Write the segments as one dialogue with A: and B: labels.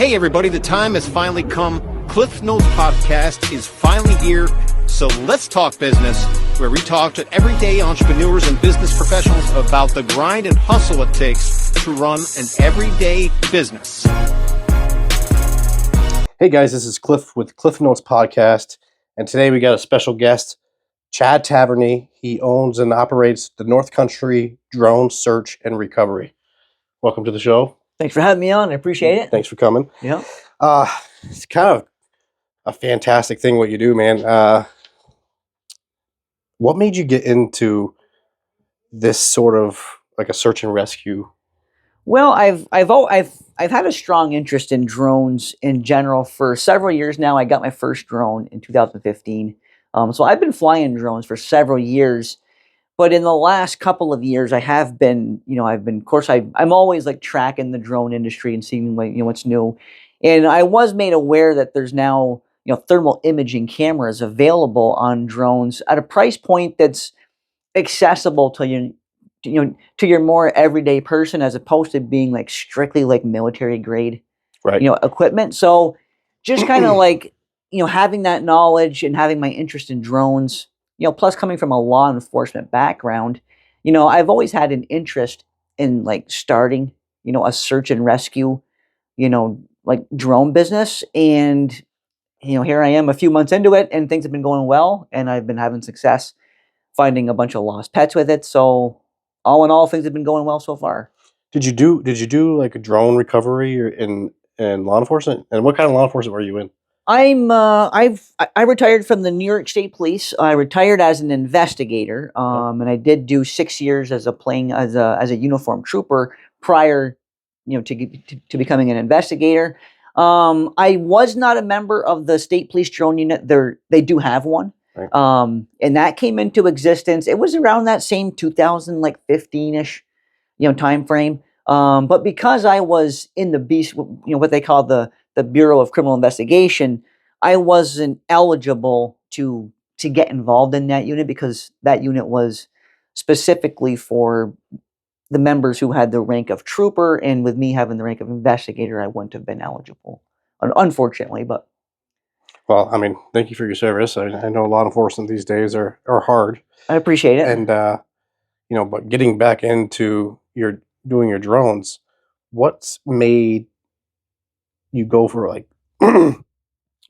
A: Hey everybody, the time has finally come. Cliff Notes Podcast is finally here. So let's talk business, where we talk to everyday entrepreneurs and business professionals about the grind and hustle it takes to run an everyday business.
B: Hey guys, this is Cliff with Cliff Notes Podcast, and today we got a special guest, Chad Tavernia. He owns and operates the North Country Drone Search and Recovery. Welcome to the show.
C: Thanks for having me on. I appreciate it.
B: Thanks for coming.
C: Yeah.
B: It's kind of a fantastic thing what you do, man. What made you get into this sort of like a search and rescue?
C: Well, I've had a strong interest in drones in general for several years now. I got my first drone in 2015. So I've been flying drones for several years. But in the last couple of years, I have been, of course, I'm always like tracking the drone industry and seeing what's new. And I was made aware that there's now, thermal imaging cameras available on drones at a price point that's accessible to your more everyday person, as opposed to being like strictly like military grade,
B: Right.
C: Equipment. So just kind of like, having that knowledge and having my interest in drones, plus coming from a law enforcement background, I've always had an interest in like starting, a search and rescue, like drone business. And, here I am a few months into it and things have been going well and I've been having success finding a bunch of lost pets with it. So all in all, things have been going well so far.
B: Did you do like a drone recovery or in law enforcement? And what kind of law enforcement were you in?
C: I retired from the New York State Police. I retired as an investigator, and I did do 6 years as a uniformed trooper prior, to becoming an investigator. I was not a member of the State Police Drone Unit. They do have one,
B: Right.
C: and that came into existence. It was around that same 2015-ish, time frame. But because I was in the beast, what they call the Bureau of Criminal Investigation, I wasn't eligible to get involved in that unit because that unit was specifically for the members who had the rank of trooper, and with me having the rank of investigator, I wouldn't have been eligible, unfortunately. But
B: Well, I mean, thank you for your service. I know law enforcement these days are hard,
C: I appreciate it.
B: and but getting back into doing your drones, what's made you go for like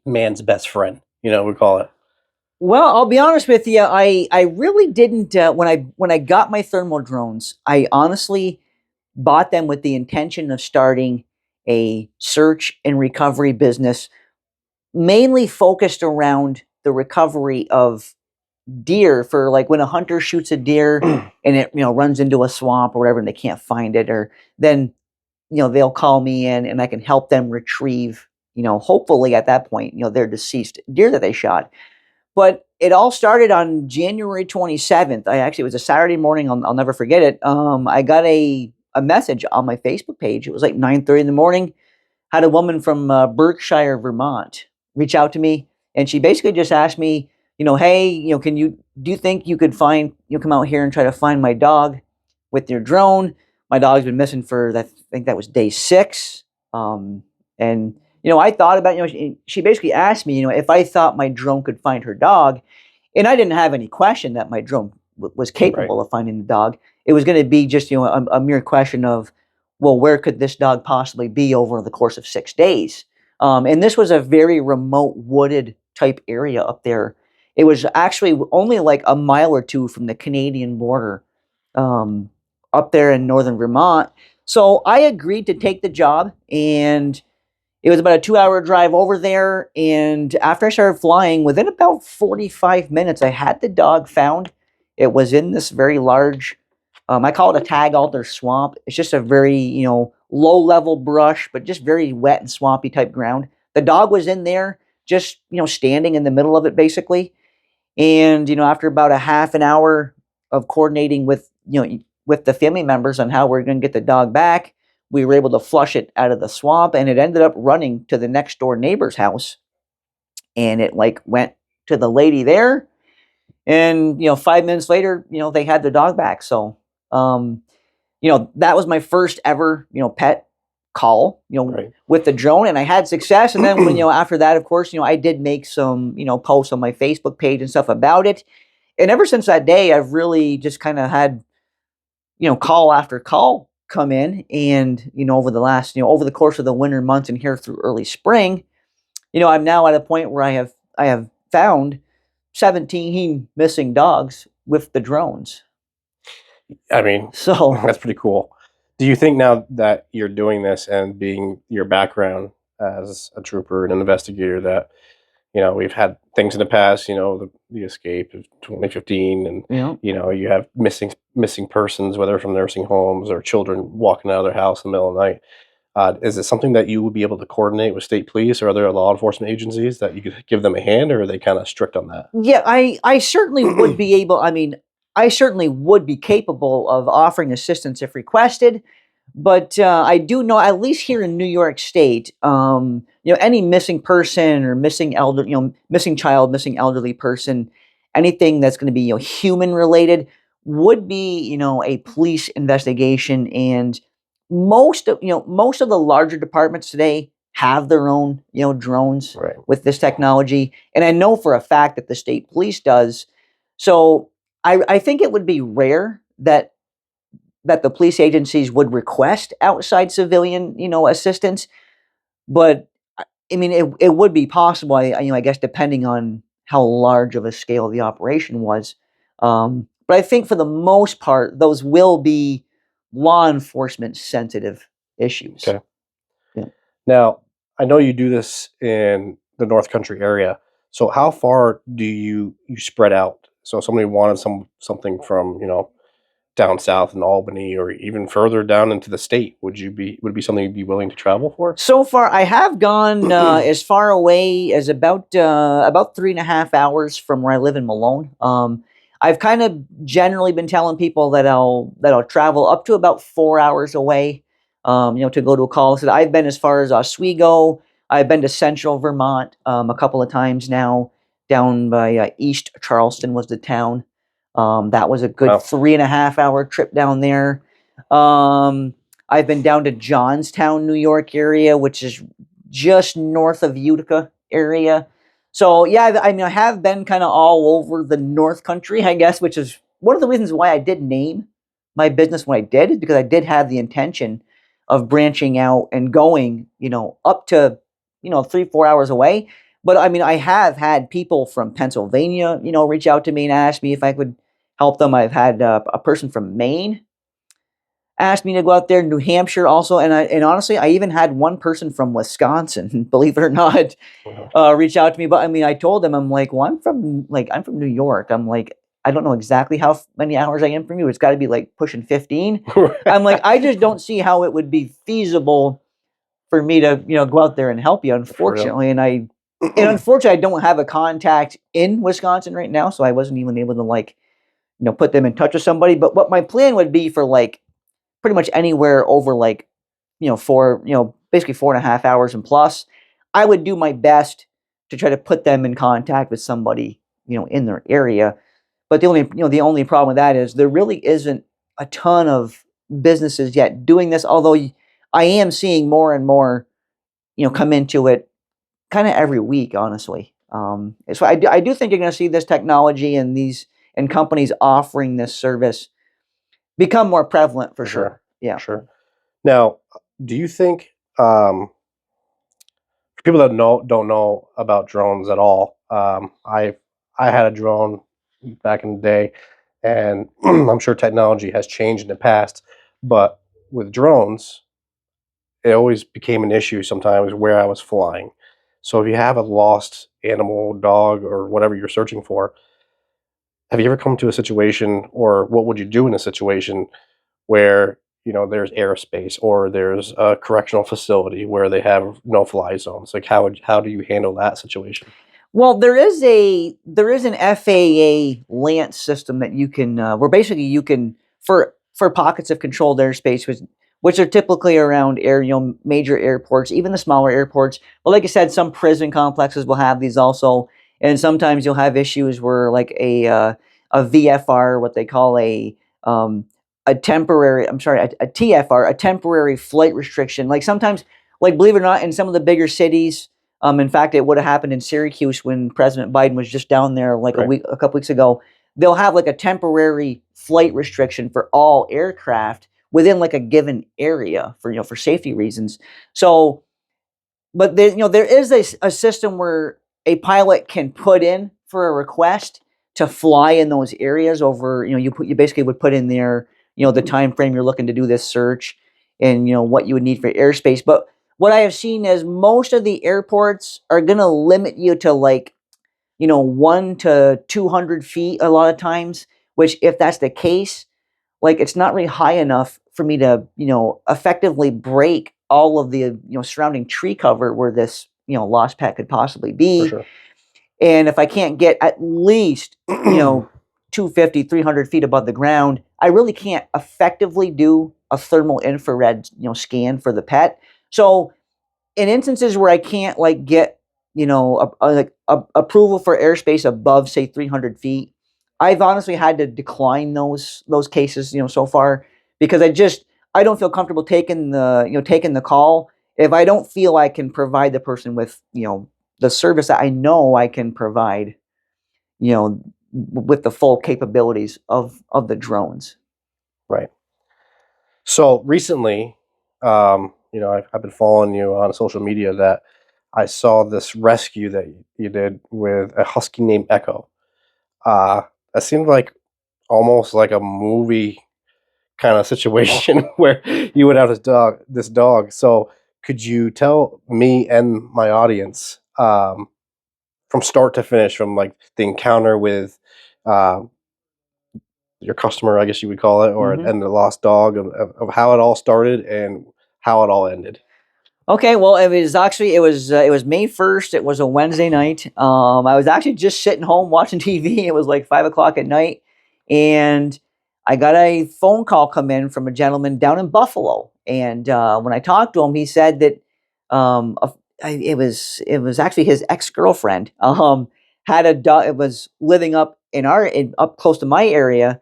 B: man's best friend? We call it.
C: Well, I'll be honest with you. I really didn't when I got my thermal drones. I honestly bought them with the intention of starting a search and recovery business, mainly focused around the recovery of deer. For like when a hunter shoots a deer and it runs into a swamp or whatever, and they can't find it, or then they'll call me in and I can help them retrieve, hopefully at that point, their deceased deer that they shot. But it all started on January 27th. It was a Saturday morning. I'll never forget it. I got a message on my Facebook page. It was like 9:30 in the morning. Had a woman from Berkshire, Vermont, reach out to me, and she basically just asked me, hey, do you think you could come out here and try to find my dog with your drone? My dog's been missing for I think that was day 6. And I thought about, she basically asked me, if I thought my drone could find her dog, and I didn't have any question that my drone was capable
B: Right.
C: of finding the dog. It was going to be just, a mere question of, well, where could this dog possibly be over the course of 6 days? And this was a very remote wooded type area up there. It was actually only like a mile or two from the Canadian border, up there in northern Vermont. So I agreed to take the job, and it was about a 2-hour drive over there. And after I started flying, within about 45 minutes, I had the dog found. It was in this very large, I call it a tag alder swamp. It's just a very, low level brush, but just very wet and swampy type ground. The dog was in there, just, standing in the middle of it basically. And, after about a half an hour of coordinating with the family members on how we're going to get the dog back, we were able to flush it out of the swamp, and it ended up running to the next door neighbor's house. And it went to the lady there. And, 5 minutes later, they had the dog back. So, that was my first ever, pet call,
B: Right.
C: with the drone, and I had success. And then when, after that, of course, I did make some, posts on my Facebook page and stuff about it. And ever since that day, I've really just kind of had, call after call come in. And, over the last, over the course of the winter months and here through early spring, I'm now at a point where I have found 17 missing dogs with the drones.
B: I mean,
C: So
B: that's pretty cool. Do you think now that you're doing this and being your background as a trooper and an investigator that, we've had things in the past, the escape of 2015 and, you have missing persons, whether from nursing homes or children walking out of their house in the middle of the night. Is it something that you would be able to coordinate with state police or other law enforcement agencies that you could give them a hand, or are they kind of strict on that?
C: yeah, I certainly would be able. I mean, I certainly would be capable of offering assistance if requested. But I do know, at least here in New York State, any missing person or missing elder, missing child, missing elderly person, anything that's going to be, human related would be, a police investigation. And most of the larger departments today have their own, drones
B: Right.
C: with this technology. And I know for a fact that the state police does. So I think it would be rare that the police agencies would request outside civilian, assistance. But I mean, it would be possible. I guess depending on how large of a scale the operation was. But I think for the most part, those will be law enforcement sensitive issues.
B: Okay.
C: Yeah.
B: Now, I know you do this in the North Country area. So how far do you spread out? So if somebody wanted something from, down south in Albany or even further down into the state, would it be something you'd be willing to travel for?
C: So far, I have gone as far away as about 3.5 hours from where I live in Malone. I've kind of generally been telling people that I'll travel up to about 4 hours away, to go to a call. So I've been as far as Oswego. I've been to Central Vermont a couple of times now. Down by East Charleston was the town. That was a good
B: Wow.
C: 3.5 hour trip down there. I've been down to Johnstown, New York area, which is just north of Utica area. So yeah, I have been kind of all over the North Country, I guess, which is one of the reasons why I did name my business when I did, is because I did have the intention of branching out and going, up to, 3-4 hours away. But I mean, I have had people from Pennsylvania, reach out to me and ask me if I could help them. I've had a person from Maine asked me to go out there. New Hampshire also, and honestly, I even had one person from Wisconsin, believe it or not, reach out to me. But I mean, I told them, I'm like, well, I'm from New York. I'm like, I don't know exactly how many hours I am from you. It's got to be like pushing 15. I'm like, I just don't see how it would be feasible for me to, go out there and help you, unfortunately. And unfortunately, I don't have a contact in Wisconsin right now, so I wasn't even able to put them in touch with somebody. But what my plan would be for pretty much anywhere over basically 4.5 hours and plus, I would do my best to try to put them in contact with somebody, in their area. But the only problem with that is there really isn't a ton of businesses yet doing this, although I am seeing more and more, come into it kind of every week, honestly. So I do think you're going to see this technology and companies offering this service become more prevalent for sure. Yeah.
B: Sure. Now, do you think, for people that don't know about drones at all, I had a drone back in the day, and I'm sure technology has changed in the past, but with drones, it always became an issue sometimes where I was flying. So if you have a lost animal, dog, or whatever you're searching for, have you ever come to a situation, or what would you do in a situation where there's airspace or there's a correctional facility where they have no fly zones? Like how do you handle that situation?
C: Well, there is an FAA LANC system that you can where basically you can for pockets of controlled airspace, which are typically around major airports, even the smaller airports. But like I said, some prison complexes will have these also, and sometimes you'll have issues where like a VFR, what they call a a temporary, a TFR, a temporary flight restriction. Like sometimes, like believe it or not, in some of the bigger cities, in fact, it would have happened in Syracuse when President Biden was just down there like
B: Right.
C: a couple weeks ago. They'll have like a temporary flight restriction for all aircraft within like a given area for safety reasons. So, but there is a system where a pilot can put in for a request to fly in those areas over. You basically would put in there the time frame you're looking to do this search, and what you would need for airspace. But what I have seen is most of the airports are going to limit you to like 1 to 200 feet a lot of times. Which, if that's the case, like it's not really high enough for me to effectively break all of the surrounding tree cover where this lost pet could possibly
B: For
C: be.
B: sure.
C: And if I can't get at least 250 300 feet above the ground, I really can't effectively do a thermal infrared scan for the pet. So in instances where I can't like get approval for airspace above say 300 feet, I've honestly had to decline those cases so far, because I don't feel comfortable taking the call if I don't feel I can provide the person with the service that I know I can provide with the full capabilities of the drones.
B: Right. So recently, I've been following you on social media that I saw this rescue that you did with a husky named Echo. That seemed like almost like a movie kind of situation where you would have this dog. So could you tell me and my audience, from start to finish, from like the encounter with uh, your customer, I guess you would call it, or
C: Mhm.
B: and the lost dog, of how it all started and how it all ended?
C: Okay, well, it was May 1st. It was a Wednesday night. I was actually just sitting home watching TV. It was like 5 o'clock at night, and I got a phone call come in from a gentleman down in Buffalo. And when I talked to him, he said that um, a- it was actually his ex girlfriend had a dog. It was living up close to my area,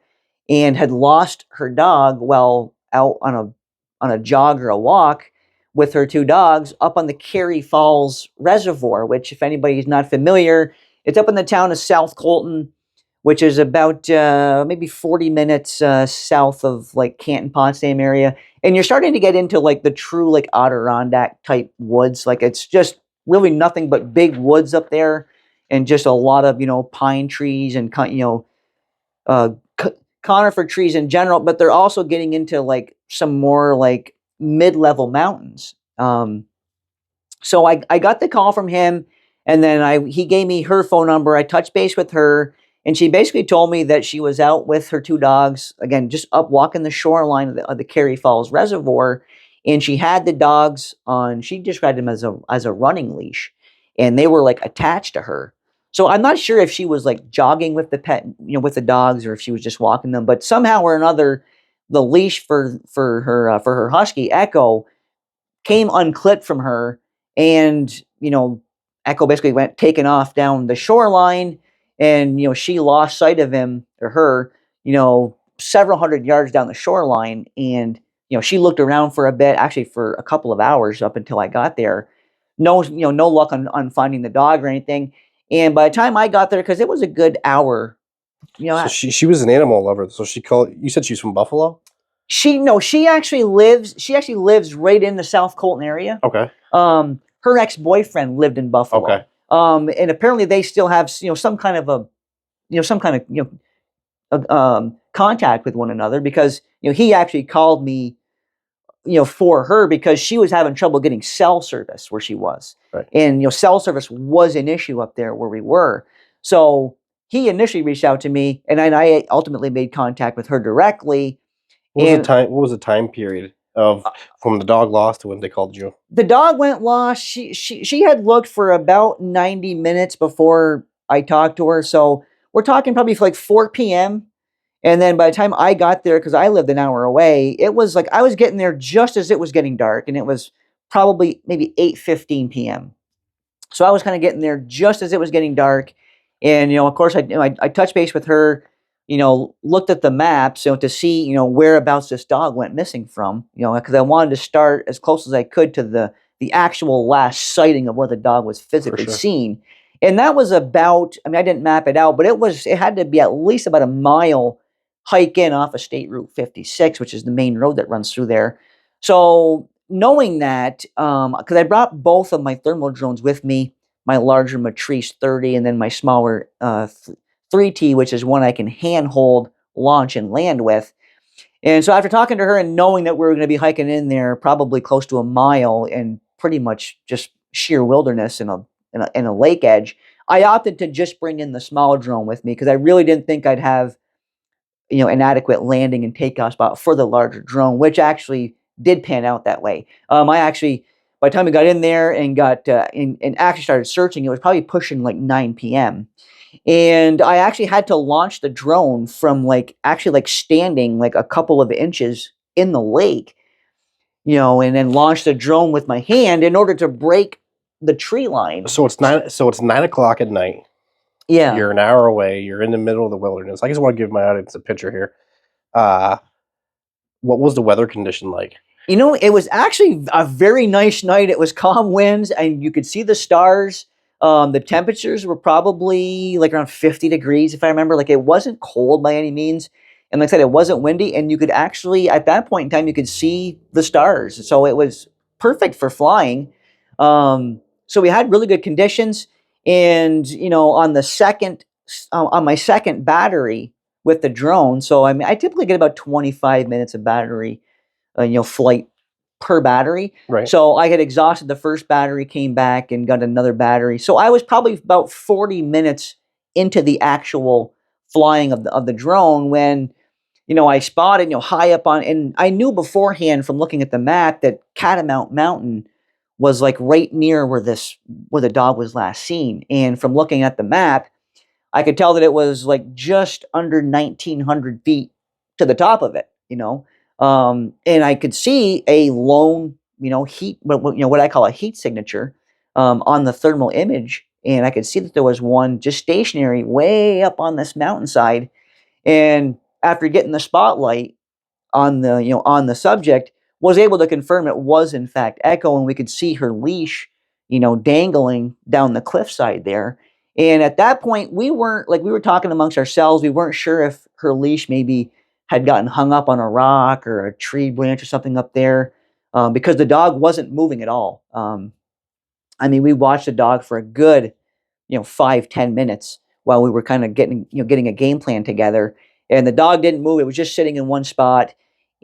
C: and had lost her dog while out on a jog or a walk with her two dogs up on the Cary Falls Reservoir, which, if anybody's not familiar, it's up in the town of South Colton, which is about maybe 40 minutes south of like Canton, Potsdam area. And you're starting to get into like the true like Adirondack type woods. Like it's just really nothing but big woods up there, and just a lot of pine trees and uh, conifer trees in general. But they're also getting into like some more like mid-level mountains. So I got the call from him, and then he gave me her phone number. I touched base with her, and she basically told me that she was out with her two dogs, again, just up walking the shoreline of the Cary Falls Reservoir, and she had the dogs on. She described them as a running leash, and they were like attached to her. So I'm not sure if she was like jogging with the pet, with the dogs, or if she was just walking them. But somehow or another, the leash for her husky Echo came unclipped from her, and Echo basically went taking off down the shoreline, and she lost sight of him or her several hundred yards down the shoreline. And she looked around for a bit, actually for a couple of hours up until I got there. No luck on finding the dog or anything. And by the time I got there, because it was a good hour,
B: So she was an animal lover. So she called. You said she's from Buffalo.
C: She actually lives right in the South Colton area.
B: Okay.
C: Her ex-boyfriend lived in Buffalo.
B: Okay.
C: And apparently they still have some kind of contact with one another, because he actually called me for her, because she was having trouble getting cell service where she was.
B: Right.
C: And cell service was an issue up there where we were. So he initially reached out to me, and I ultimately made contact with her directly.
B: What was the time period of from the dog lost to when they called you?
C: The dog went lost. She had looked for about 90 minutes before I talked to her. So we're talking probably for like 4 p.m. And then by the time I got there, because I lived an hour away, it was like I was getting there just as it was getting dark, and it was probably maybe 8:15 p.m. So I was kind of getting there just as it was getting dark. And of course, I touched base with her. looked at the maps, to see, whereabouts this dog went missing from, because I wanted to start as close as I could to the actual last sighting of where the dog was
B: For
C: physically
B: sure.
C: seen. And that was about, I mean, I didn't map it out, but it had to be at least about a mile hike in off of State Route 56, which is the main road that runs through there. So knowing that, because I brought both of my thermal drones with me, my larger Matrice 30 and then my smaller 3T, which is one I can handhold, launch, and land with. And so after talking to her and knowing that we were going to be hiking in there probably close to a mile and pretty much just sheer wilderness in a lake edge, I opted to just bring in the small drone with me because I really didn't think I'd have an adequate landing and takeoff spot for the larger drone, which actually did pan out that way. I actually, by the time we got in there and got and actually started searching, it was probably pushing like 9 p.m. And I actually had to launch the drone from actually standing like a couple of inches in the lake, and then launch the drone with my hand in order to break the tree line.
B: So it's 9 o'clock at night.
C: Yeah.
B: You're an hour away. You're in the middle of the wilderness. I just want to give my audience a picture here. What was the weather condition like?
C: It was actually a very nice night. It was calm winds, and you could see the stars. The temperatures were probably like around 50 degrees, if I remember. Like, it wasn't cold by any means. And like I said, it wasn't windy, and you could actually, at that point in time, you could see the stars. So it was perfect for flying. So we had really good conditions. And, on my second battery with the drone, so I mean, I typically get about 25 minutes of battery flight per battery.
B: Right.
C: So I had exhausted the first battery, came back and got another battery. So I was probably about 40 minutes into the actual flying of the drone when, I spotted, high up on, and I knew beforehand from looking at the map that Catamount Mountain was like right near where the dog was last seen. And from looking at the map, I could tell that it was like just under 1,900 feet to the top of it, and I could see a lone, heat, what I call a heat signature, on the thermal image, and I could see that there was one just stationary way up on this mountainside. And after getting the spotlight on the subject, was able to confirm it was in fact Echo, and we could see her leash, dangling down the cliffside there. And at that point, we were talking amongst ourselves. We weren't sure if her leash maybe had gotten hung up on a rock or a tree branch or something up there, because the dog wasn't moving at all. I mean, we watched the dog for a good, 5-10 minutes while we were kind of getting a game plan together, and the dog didn't move. It was just sitting in one spot,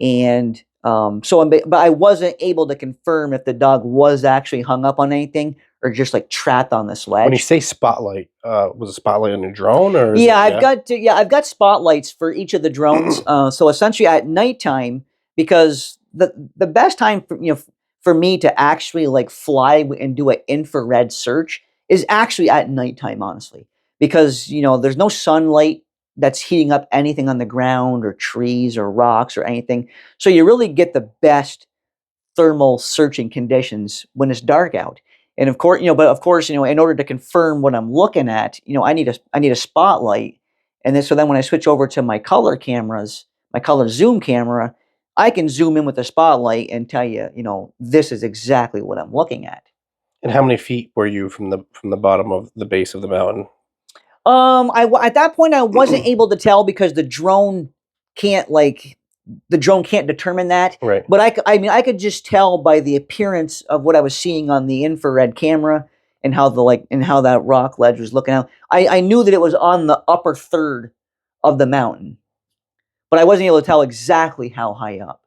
C: and but I wasn't able to confirm if the dog was actually hung up on anything or just like trapped on this ledge.
B: When you say spotlight, was a spotlight on your drone, or
C: I've got spotlights for each of the drones. So essentially at nighttime, because the best time for me to actually like fly and do an infrared search is actually at nighttime, honestly, because there's no sunlight that's heating up anything on the ground or trees or rocks or anything. So you really get the best thermal searching conditions when it's dark out. And of course, in order to confirm what I'm looking at, I need a spotlight. And then when I switch over to my color cameras, my color zoom camera, I can zoom in with the spotlight and tell you, this is exactly what I'm looking at.
B: And how many feet were you from the bottom of the base of the mountain?
C: At that point I wasn't able to tell because the drone can't determine that.
B: Right.
C: But I could just tell by the appearance of what I was seeing on the infrared camera and how that rock ledge was looking out. I knew that it was on the upper third of the mountain, but I wasn't able to tell exactly how high up.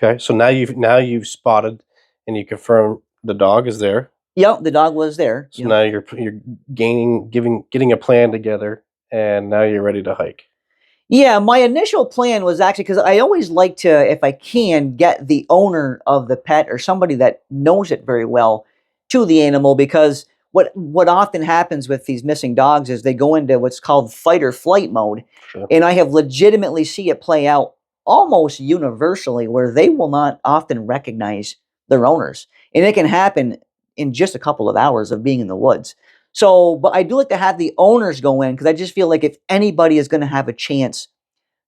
B: Okay, so now you've spotted and you confirm the dog is there.
C: Yep, the dog was there.
B: So now you're getting a plan together, and now you're ready to hike.
C: Yeah, my initial plan was actually because I always like to, if I can, get the owner of the pet or somebody that knows it very well to the animal, because what often happens with these missing dogs is they go into what's called fight or flight mode.
B: Sure.
C: And I have legitimately see it play out almost universally where they will not often recognize their owners. And it can happen in just a couple of hours of being in the woods. So, but I do like to have the owners go in because I just feel like if anybody is going to have a chance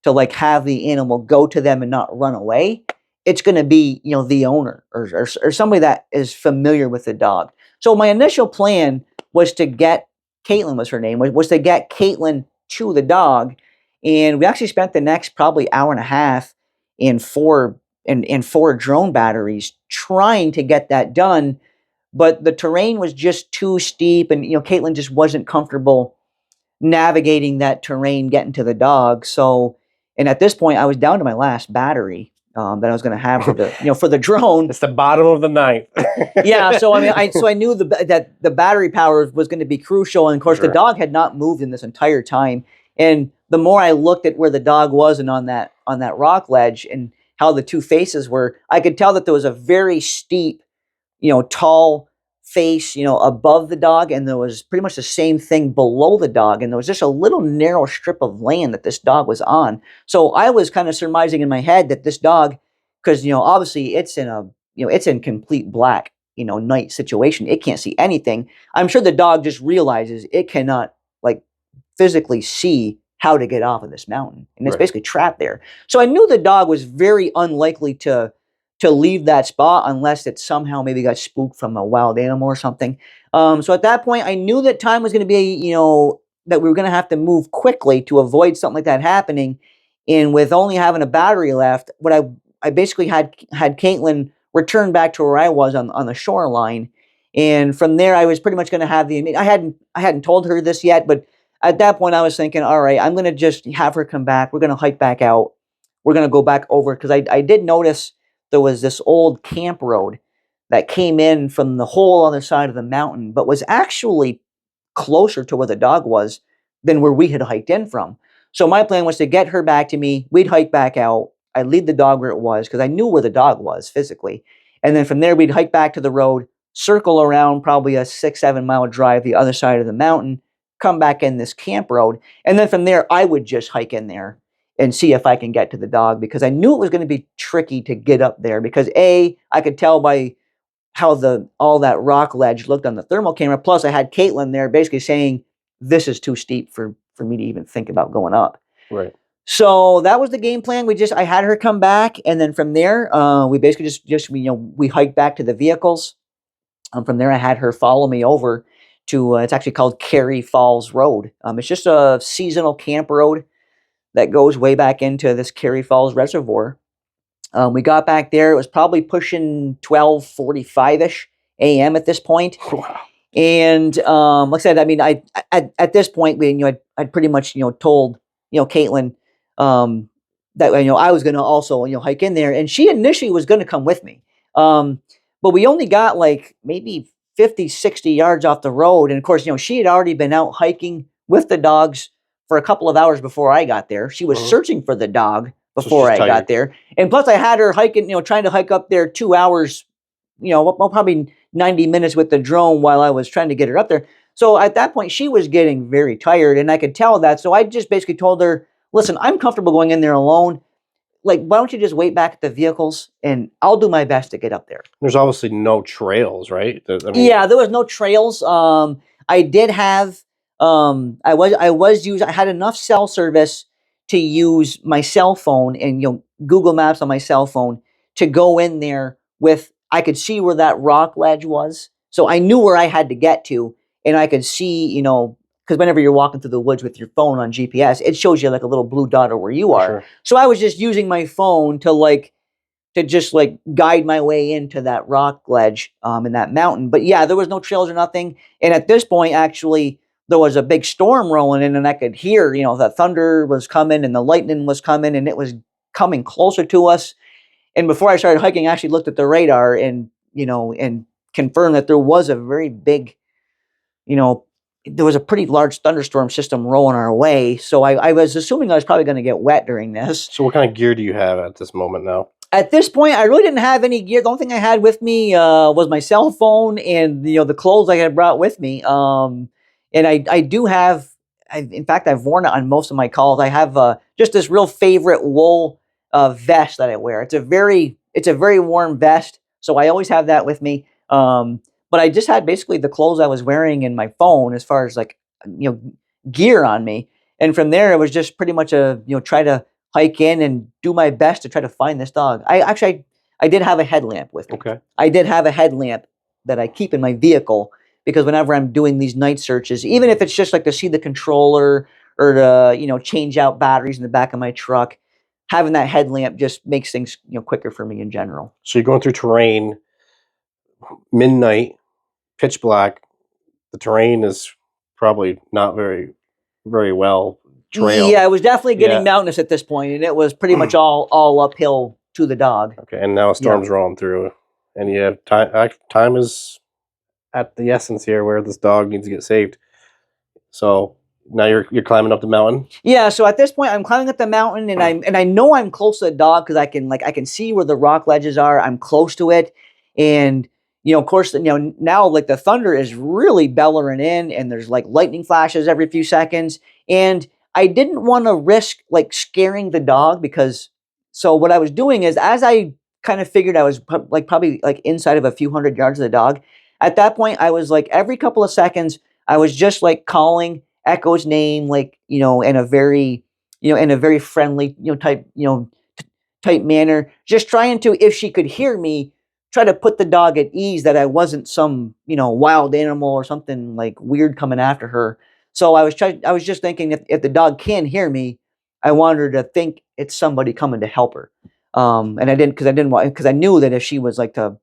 C: to like have the animal go to them and not run away, it's going to be, the owner or somebody that is familiar with the dog. So my initial plan was to get Caitlin, was her name, was to get Caitlin to the dog. And we actually spent the next probably hour and a half in four drone batteries trying to get that done. But the terrain was just too steep, and Caitlin just wasn't comfortable navigating that terrain, getting to the dog. So, and at this point, I was down to my last battery that I was going to have for the for the drone.
B: It's the bottom of the ninth.
C: Yeah. So I mean, I knew that the battery power was going to be crucial, and of course, the dog had not moved in this entire time. And the more I looked at where the dog was and on that rock ledge and how the two faces were, I could tell that there was a very steep, tall face, above the dog, and there was pretty much the same thing below the dog, and there was just a little narrow strip of land that this dog was on. So I was kind of surmising in my head that this dog, because obviously it's in complete black, night situation. It can't see anything. I'm sure the dog just realizes it cannot like physically see how to get off of this mountain, and it's basically trapped there. So I knew the dog was very unlikely to leave that spot unless it somehow maybe got spooked from a wild animal or something. So at that point, I knew that time was going to be, that we were going to have to move quickly to avoid something like that happening. And with only having a battery left, what I basically had Caitlin return back to where I was on the shoreline. And from there, I was pretty much going to have I hadn't told her this yet, but at that point, I was thinking, all right, I'm going to just have her come back. We're going to hike back out. We're going to go back over, because I did notice there was this old camp road that came in from the whole other side of the mountain, but was actually closer to where the dog was than where we had hiked in from. So my plan was to get her back to me. We'd hike back out. I'd leave the dog where it was, because I knew where the dog was physically. And then from there, we'd hike back to the road, circle around probably a 6-7 mile drive the other side of the mountain, come back in this camp road. And then from there, I would just hike in there and see if I can get to the dog, because I knew it was going to be tricky to get up there, because I could tell by how all that rock ledge looked on the thermal camera. Plus I had Caitlin there basically saying, this is too steep for me to even think about going up.
B: Right.
C: So that was the game plan. I had her come back, and then from there, we basically just we hiked back to the vehicles. From there, I had her follow me over to, it's actually called Carey Falls Road. It's just a seasonal camp road that goes way back into this Carey Falls Reservoir. We got back there. It was probably pushing 12:45-ish a.m. at this point.
B: Wow.
C: And like I said, I mean, at this point, I'd pretty much told Caitlin that I was going to also hike in there, and she initially was going to come with me. But we only got like maybe 50-60 yards off the road, and of course, she had already been out hiking with the dogs for a couple of hours before I got there. She was searching for the dog before I got there. And plus I had her hiking, trying to hike up there 2 hours, probably 90 minutes with the drone while I was trying to get her up there. So at that point, she was getting very tired, and I could tell that. So I just basically told her, listen, I'm comfortable going in there alone. Like, why don't you just wait back at the vehicles, and I'll do my best to get up there.
B: There's obviously no trails, right?
C: Yeah, there was no trails. I did have, I had enough cell service to use my cell phone and Google Maps on my cell phone to go in there with. I could see where that rock ledge was, so I knew where I had to get to, and I could see, because whenever you're walking through the woods with your phone on GPS, it shows you like a little blue dot of where you are.
B: Sure.
C: So I was just using my phone to just guide my way into that rock ledge in that mountain. But yeah, there was no trails or nothing. And at this point, actually, there was a big storm rolling in, and I could hear, the thunder was coming and the lightning was coming, and it was coming closer to us. And before I started hiking, I actually looked at the radar and confirmed that there was a very big, there was a pretty large thunderstorm system rolling our way. So I was assuming I was probably going to get wet during this.
B: So what kind of gear do you have at this moment now?
C: At this point, I really didn't have any gear. The only thing I had with me was my cell phone and the clothes I had brought with me. And I do have, in fact, I've worn it on most of my calls. I have just this real favorite wool vest that I wear. It's a very warm vest, so I always have that with me. But I just had basically the clothes I was wearing and my phone as far as gear on me. And from there, it was just pretty much try to hike in and do my best to try to find this dog. I did have a headlamp with me.
B: Okay.
C: I did have a headlamp that I keep in my vehicle because whenever I'm doing these night searches, even if it's just like to see the controller or to, change out batteries in the back of my truck, having that headlamp just makes things, quicker for me in general.
B: So you're going through terrain, midnight, pitch black. The terrain is probably not very, very well trailed.
C: Yeah, it was definitely getting
B: Yeah.
C: mountainous at this point, and it was pretty much all uphill to the dog.
B: Okay, and now a storm's rolling through, and you have time. Time is at the essence here, where this dog needs to get saved. So now you're climbing up the mountain.
C: Yeah, so at this point, I'm climbing up the mountain, and I know I'm close to the dog because I can see where the rock ledges are. I'm close to it, and of course, now like the thunder is really bellowing in, and there's like lightning flashes every few seconds, and I didn't want to risk like scaring the dog because. So what I was doing is, as I kind of figured I was probably like inside of a few hundred yards of the dog, at that point I was like every couple of seconds I was just like calling Echo's name, like in a very friendly type manner, just trying to, if she could hear me, try to put the dog at ease that I wasn't some wild animal or something like weird coming after her. So I was just thinking if the dog can hear me, I wanted her to think it's somebody coming to help her. And I didn't because I knew that if she was like to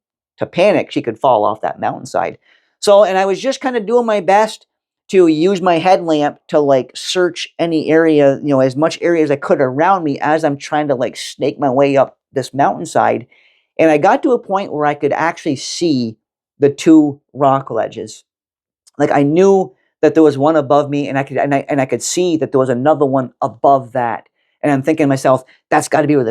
C: panic, she could fall off that mountainside. So, and I was just kind of doing my best to use my headlamp to like search any area, as much area as I could around me as I'm trying to like snake my way up this mountainside. And I got to a point where I could actually see the two rock ledges. Like I knew that there was one above me, and I could see that there was another one above that. And I'm thinking to myself, that's got to be where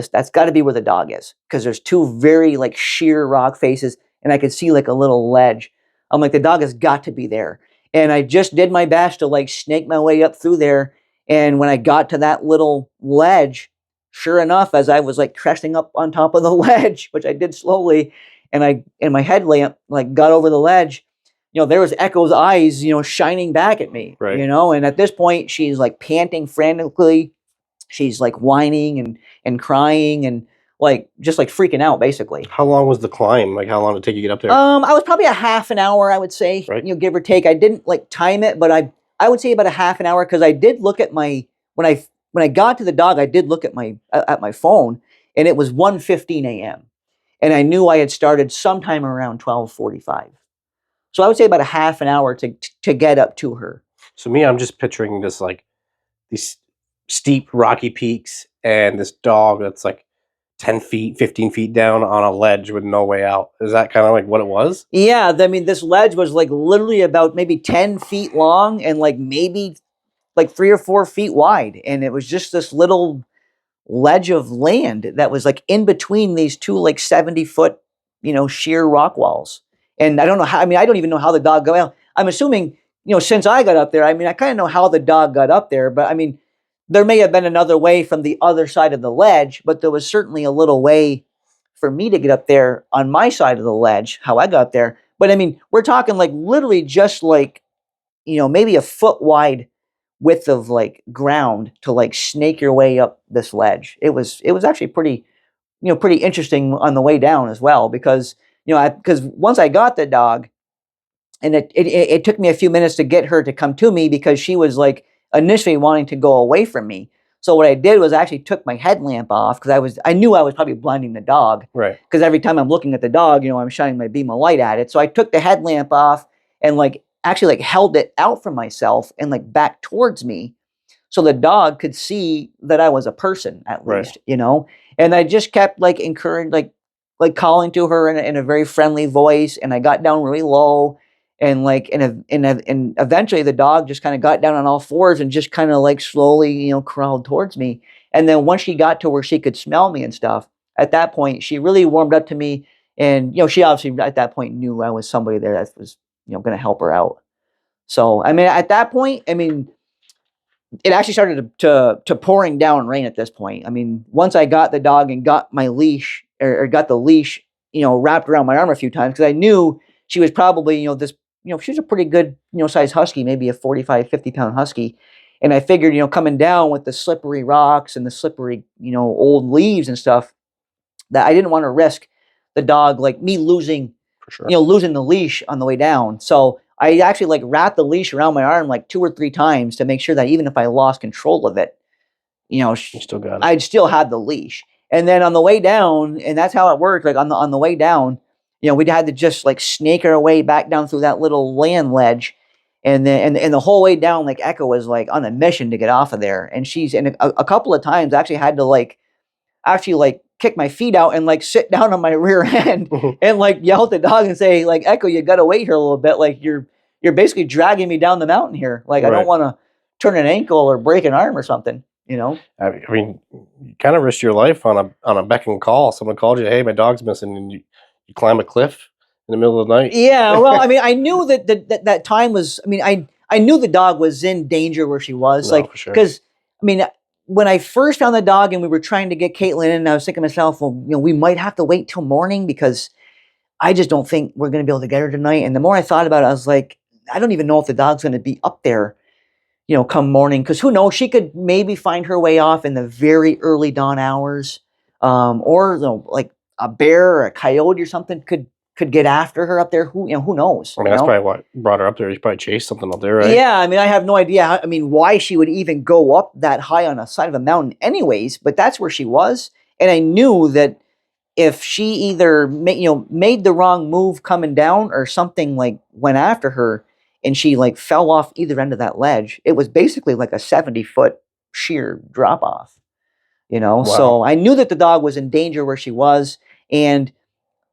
C: the dog is, because there's two very like sheer rock faces, and I could see like a little ledge. I'm like, the dog has got to be there. And I just did my best to like snake my way up through there. And when I got to that little ledge, sure enough, as I was like cresting up on top of the ledge, which I did slowly, and my headlamp like got over the ledge, there was Echo's eyes, shining back at me,
B: Right.
C: and at this point she's like panting frantically. She's like whining and crying and like just like freaking out basically.
B: How long was the climb? Like how long did it take you to get up there?
C: I was probably a half an hour, I would say,
B: Right.
C: Give or take. I didn't like time it, but I would say about a half an hour, because I did look at my when I got to the dog, I did look at my phone, and it was 1:15 a.m. and I knew I had started sometime around 12:45. So I would say about a half an hour to get up to her.
B: So me, I'm just picturing this like these steep rocky peaks and this dog that's like 10 feet, 15 feet down on a ledge with no way out. Is that kind of like what it was?
C: Yeah, I mean, this ledge was like literally about maybe 10 feet long and like maybe like 3 or 4 feet wide. And it was just this little ledge of land that was like in between these two like 70-foot, sheer rock walls. And I don't know how, I don't even know how the dog got out. I'm assuming, since I got up there, I kind of know how the dog got up there, but there may have been another way from the other side of the ledge, but there was certainly a little way for me to get up there on my side of the ledge, how I got there. But we're talking like literally just like, maybe a foot wide width of like ground to like snake your way up this ledge. It was actually pretty interesting on the way down as well, because because once I got the dog, and it took me a few minutes to get her to come to me, because she was like initially wanting to go away from me. So what I did was I actually took my headlamp off, because I knew I was probably blinding the dog.
B: Right.
C: Because every time I'm looking at the dog, I'm shining my beam of light at it. So I took the headlamp off and like actually like held it out for myself and like back towards me, so the dog could see that I was a person at least, And I just kept like encouraging, like calling to her in a very friendly voice, and I got down really low, and like and eventually the dog just kind of got down on all fours and just kind of like slowly crawled towards me. And then once she got to where she could smell me and stuff, at that point she really warmed up to me, and she obviously at that point knew I was somebody there that was going to help her out. So at that point, it actually started to pouring down rain at this point. Once I got the dog and got my leash or got the leash, wrapped around my arm a few times, because I knew she was probably, she was a pretty good, size husky, maybe a 45, 50 pound husky. And I figured, coming down with the slippery rocks and the slippery, old leaves and stuff, that I didn't want to risk the dog, like me losing,
B: For sure.
C: losing the leash on the way down. So I actually like wrapped the leash around my arm like 2 or 3 times to make sure that even if I lost control of it,
B: You still got it.
C: I'd still have the leash. And then on the way down, and that's how it worked. Like on the way down, we'd had to just like snake our way back down through that little land ledge, and then and the whole way down, like Echo was like on a mission to get off of there, and a couple of times I actually had to like kick my feet out and like sit down on my rear end and like yell at the dog and say like, Echo, you got to wait here a little bit. Like you're basically dragging me down the mountain here. Like I don't want to turn an ankle or break an arm or something.
B: I mean, you kind of risked your life on a beck and call. Someone called you, hey, my dog's missing, and you climb a cliff in the middle of the night.
C: Yeah, well, I mean, I knew that time was. I mean, I knew the dog was in danger where she was,
B: No,
C: like
B: for sure.
C: because I mean, when I first found the dog and we were trying to get Caitlin in, I was thinking to myself, well, we might have to wait till morning because I just don't think we're going to be able to get her tonight. And the more I thought about it, I was like, I don't even know if the dog's going to be up there, come morning, because who knows? She could maybe find her way off in the very early dawn hours, or like a bear or a coyote or something could get after her up there. Who knows?
B: I mean, that's probably what brought her up there. You probably chased something up there, right?
C: Yeah, I mean, I have no idea. Why she would even go up that high on the side of a mountain, anyways. But that's where she was, and I knew that if she either made the wrong move coming down or something like went after her and she like fell off either end of that ledge, it was basically like a 70-foot sheer drop off.
B: Wow.
C: So I knew that the dog was in danger where she was, and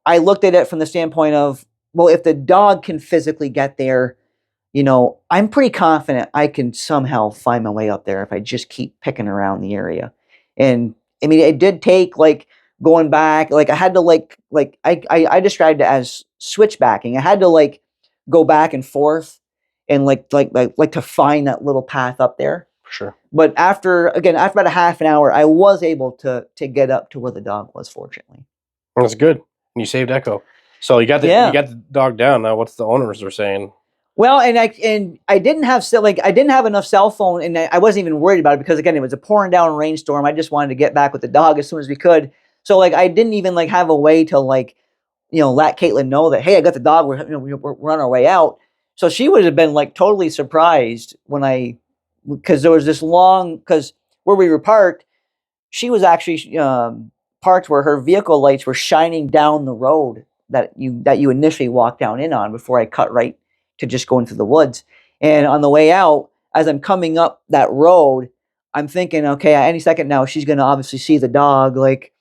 C: I looked at it from the standpoint of, well, if the dog can physically get there, I'm pretty confident I can somehow find my way up there if I just keep picking around the area. And I mean, it did take like going back, like I had to I described it as switchbacking. I had to like go back and forth and like to find that little path up there.
B: For sure.
C: But after about a half an hour, I was able to get up to where the dog was, fortunately.
B: That's good. And you saved Echo. So you got the dog down. Now what's the owners are saying?
C: Well, and I didn't have enough cell phone, and I wasn't even worried about it because again, it was a pouring down rainstorm. I just wanted to get back with the dog as soon as we could. So like I didn't even like have a way to like, let Caitlin know that, hey, I got the dog. We're on our way out. So she would have been like totally surprised because there was because where we were parked, she was actually parked where her vehicle lights were shining down the road that you initially walked down in on before I cut right to just go into the woods. And on the way out, as I'm coming up that road, I'm thinking, okay, any second now she's going to obviously see the dog. Like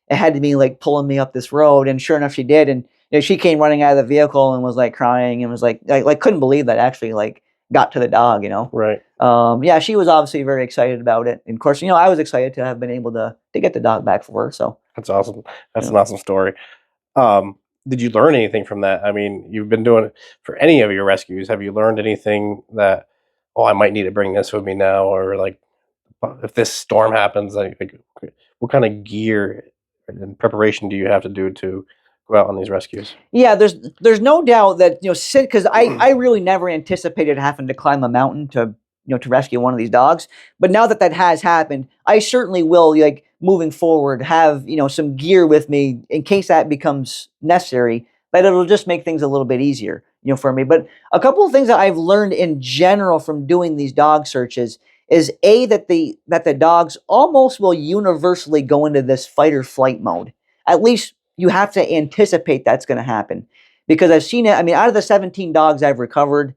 C: it had to be like pulling me up this road, and sure enough, she did. And she came running out of the vehicle and was like crying and was like couldn't believe that I actually like got to the dog.
B: Right.
C: Yeah, she was obviously very excited about it. And of course, I was excited to have been able to get the dog back for her. So
B: that's awesome. That's an awesome story. Did you learn anything from that? I mean, you've been doing it for any of your rescues. Have you learned anything that, I might need to bring this with me now, or like if this storm happens, like what kind of gear and preparation do you have to do to go out on these rescues?
C: Yeah, there's no doubt that because I really never anticipated having to climb a mountain to to rescue one of these dogs. But now that has happened, I certainly will, like moving forward, have some gear with me in case that becomes necessary. But it'll just make things a little bit easier for me. But a couple of things that I've learned in general from doing these dog searches is that the dogs almost will universally go into this fight or flight mode. At least you have to anticipate that's going to happen, because I've seen it. I mean, out of the 17 dogs I've recovered,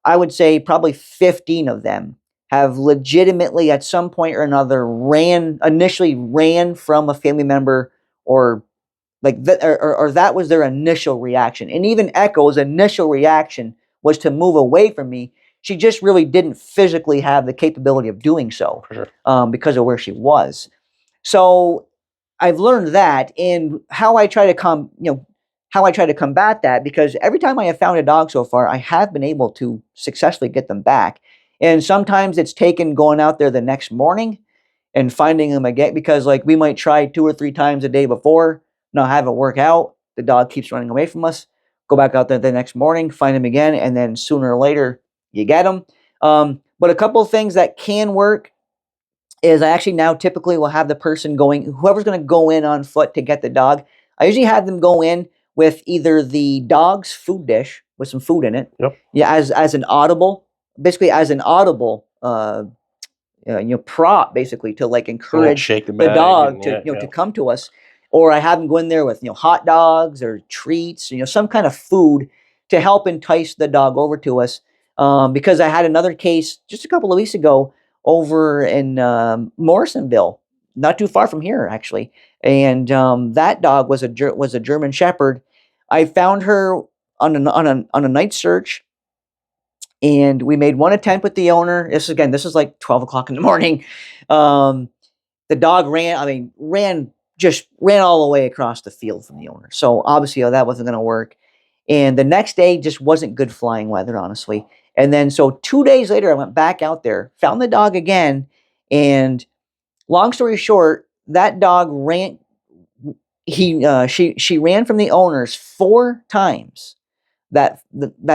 C: I would say probably 15 of them have legitimately at some point or another initially ran from a family member, or like that, or that was their initial reaction. And even Echo's initial reaction was to move away from me. She just really didn't physically have the capability of doing so,
B: for sure.
C: Because of where she was. So I've learned that, and how I try to combat that, because every time I have found a dog so far, I have been able to successfully get them back. And sometimes it's taken going out there the next morning and finding them again, because like we might try 2 or 3 times a day before, not have it work out. The dog keeps running away from us. Go back out there the next morning, find him again, and then sooner or later you get him. But a couple of things that can work is I actually now typically will have the person going, whoever's going to go in on foot to get the dog, I usually have them go in with either the dog's food dish with some food in it,
B: Yep.
C: yeah, as an audible, basically as an audible, prop, basically to like encourage
B: shake the
C: the
B: bag
C: dog
B: and,
C: to
B: yeah.
C: to come to us, or I have them go in there with hot dogs or treats, some kind of food to help entice the dog over to us. Because I had another case just a couple of weeks ago over in Morrisonville, not too far from here actually, and that dog was a German Shepherd. I found her on a night search, and we made one attempt with the owner. This is like 12 o'clock in the morning. The dog ran all the way across the field from the owner. So obviously that wasn't going to work. And the next day just wasn't good flying weather, honestly. And then so 2 days later, I went back out there, found the dog again, and long story short, that dog ran. She ran from the owners 4 times that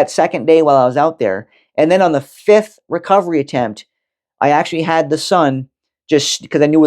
C: second day while I was out there. And then on the 5th recovery attempt, I actually had the son, just because I knew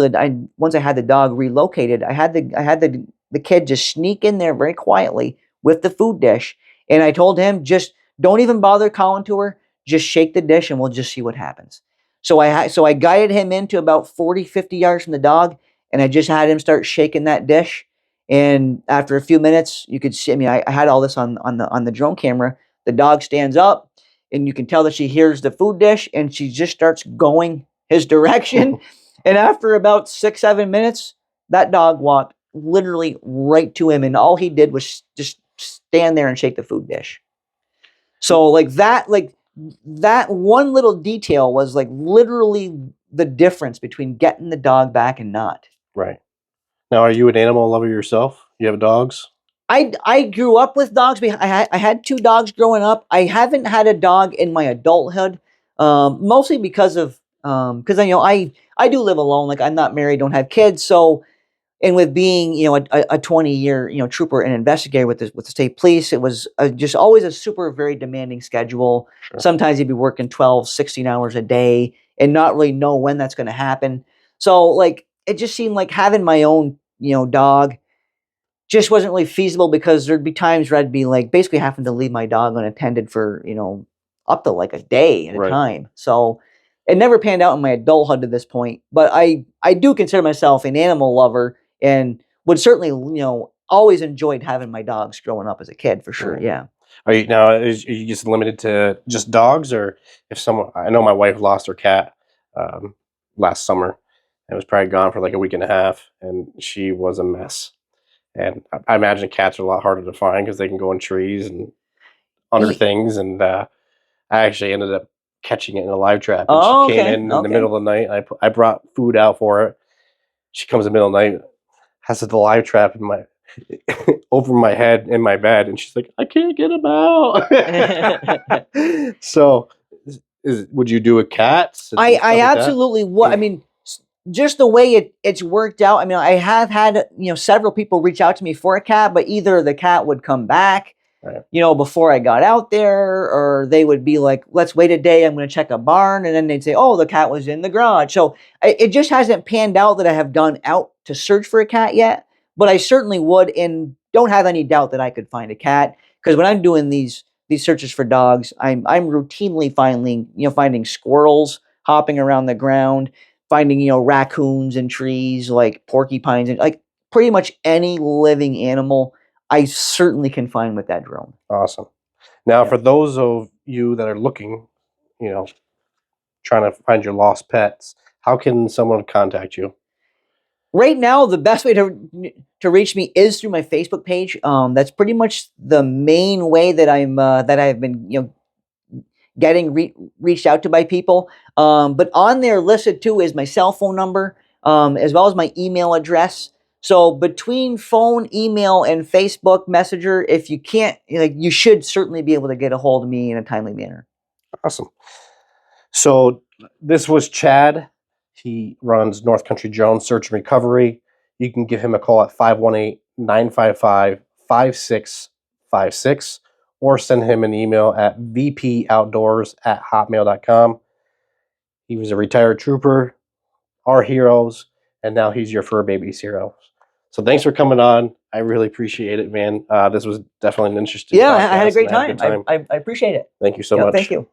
C: once I had the dog relocated, I had the kid just sneak in there very quietly with the food dish, and I told him, just don't even bother calling to her, just shake the dish and we'll just see what happens. So I guided him into about 40, 50 yards from the dog, and I just had him start shaking that dish. And after a few minutes, you could see. I mean, I had all this on the drone camera. The dog stands up, and you can tell that she hears the food dish, and she just starts going his direction. And after about 6, 7 minutes, that dog walked literally right to him, and all he did was just stand there and shake the food dish. So like that one little detail was like literally the difference between getting the dog back and not.
B: Right. Now, are you an animal lover yourself? You have dogs?
C: I grew up with dogs. I had 2 dogs growing up. I haven't had a dog in my adulthood, mostly because I do live alone. Like, I'm not married, don't have kids. So, and with being a 20-year trooper and investigator with the state police, it was just always a super very demanding schedule.
B: Sure.
C: Sometimes you'd be working 12, 16 hours a day and not really know when that's going to happen. So like it just seemed like having my own dog just wasn't really feasible, because there'd be times where I'd be like basically having to leave my dog unattended for, up to like a day at a time. So it never panned out in my adulthood to this point, but I do consider myself an animal lover and would certainly, always enjoyed having my dogs growing up as a kid for sure.
B: Right.
C: Yeah.
B: Are you just limited to just dogs, or if someone? I know my wife lost her cat last summer and was probably gone for like a week and a half, and she was a mess. And I imagine cats are a lot harder to find because they can go in trees and under things. And I actually ended up catching it in a live trap. And she came in the middle of the night. I brought food out for her. She comes in the middle of the night, has the live trap in my over my head in my bed, and she's like, "I can't get him out." So, would you do a cat?
C: I absolutely would. I mean, just the way it's worked out. I mean, I have had several people reach out to me for a cat, but either the cat would come back,
B: right,
C: before I got out there, or they would be like, "Let's wait a day. I'm going to check a barn," and then they'd say, "Oh, the cat was in the garage." So it just hasn't panned out that I have gone out to search for a cat yet. But I certainly would, and don't have any doubt that I could find a cat, because when I'm doing these searches for dogs, I'm routinely finding squirrels hopping around the ground, finding raccoons in trees, like porcupines, and like pretty much any living animal I certainly can find with that drone.
B: Awesome. Now, for those of you that are looking, trying to find your lost pets, how can someone contact you?
C: Right now, the best way to reach me is through my Facebook page. That's pretty much the main way that I've been getting reached out to by people. But on there listed too is my cell phone number, as well as my email address. So between phone, email, and Facebook Messenger, if you can't, you should certainly be able to get a hold of me in a timely manner.
B: Awesome. So this was Chad. He runs North Country Drone Search and Recovery. You can give him a call at 518-955-5656 or send him an email at vpoutdoors@hotmail.com. He was a retired trooper, our heroes, and now he's your fur baby's hero. So thanks for coming on. I really appreciate it, man. This was definitely an interesting
C: Yeah, I
B: podcast,
C: had a great
B: and I had
C: time. I appreciate it.
B: Thank you so
C: Yeah,
B: much.
C: thank you.